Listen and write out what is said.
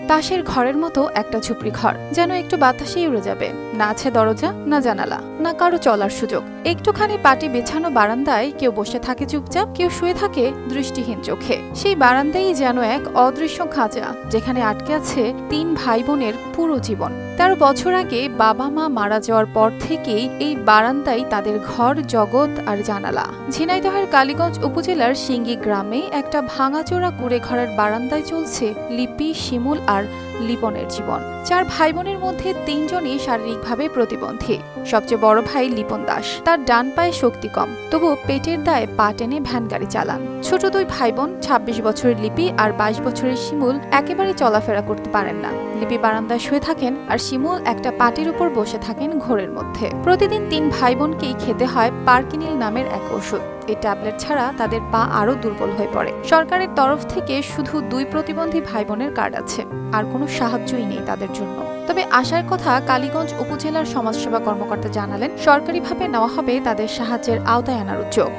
তাসের ঘরের মতো একটা ঝুপড়ি ঘর, যেন একটু বাতাসেই উড়ে যাবে। না আছে দরজা, না জানালা, না কারো চলার সুযোগ। একটুখানি পাটি বিছানো বারান্দায় কেউ বসে থাকে চুপচাপ, কেউ শুয়ে থাকে দৃষ্টিহীন চোখে। সেই বারান্দাই যেন এক অদৃশ্য খাঁচা, যেখানে আটকে আছে ৩ ভাই বোনের পুরো জীবন। ১৩ বছর আগে বাবা মা মারা যাওয়ার পর থেকেই এই বারান্দাই তাদের ঘর, জগৎ আর জানালা। ঝিনাইদহের কালীগঞ্জ উপজেলার সিঙ্গি গ্রামে একটা ভাঙাচোরা কুড়ে ঘরের বারান্দায় চলছে লিপি, শিমুল আর লিপনের জীবন। ৪ ভাই বোনের মধ্যে ৩ জনই শারীরিকভাবে প্রতিবন্ধী। সবচেয়ে বড় ভাই লিপন দাস, তার ডান পায়ে শক্তি কম, তবুও পেটের দায়ে পা টেনে ভ্যান গাড়ি চালান। ছোট ২ ভাই বোন ২৬ বছরের লিপি আর ২২ বছরের শিমুল একেবারে চলাফেরা করতে পারেন না। লিপি বারান্দায় শুয়ে থাকেন আর শিমুল একটা পাটির উপর বসে থাকেন ঘোরের মধ্যে। প্রতিদিন ৩ ভাই বোনকেই খেতে হয় পার্কিনিল নামের এক ওষুধ। এই ট্যাবলেট ছাড়া তাদের পা আরো দুর্বল হয়ে পড়ে। সরকারের তরফ থেকে শুধু ২ প্রতিবন্ধী ভাই বোনের কার্ড আছে, আর কোনো সাহায্যই নেই তাদের জন্য। তবে আশার কথা কালীগঞ্জ উপজেলার সমাজসেবা কর্মকর্তা জানালেন, সরকারিভাবে নেওয়া হবে তাদের সাহায্যের আওতায় আনার উদ্যোগ।